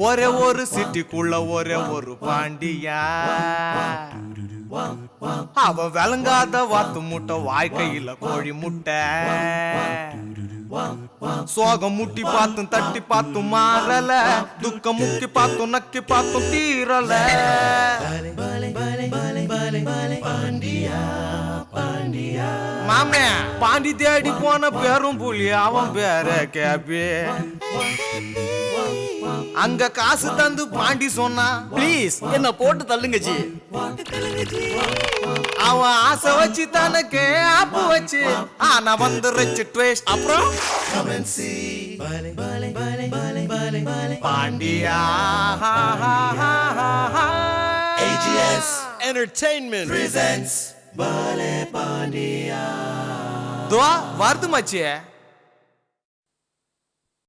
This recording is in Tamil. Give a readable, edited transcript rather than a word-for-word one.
ஒரே ஒரு சிட்டிக்குள்ள ஒரே ஒரு பாண்டியா, அவ விளங்காத வாத்து முட்டை வாழ்க்கையில கோழி முட்டை. சோகம் முட்டி பார்த்தும் தட்டி பார்த்தும் மாறல, துக்கம் முக்கி பார்த்தும் நக்கி பார்த்தும் தீரல. மாமே பாண்டி தேடி போன பேரும் புலி அவன் பேர கேபி. அங்க காசு தந்து பாண்டி சொன்னா, ப்ளீஸ் என்ன போட்டு தள்ளுங்க ஜி. அவன் ஆசை வச்சு தனக்கு ஆப்பு வச்சு ஆனா வந்துருச்சு ட்வேஸ்ட். அப்புறம் பாண்டியா AGS Entertainment presents துவா வருது மச்சியே.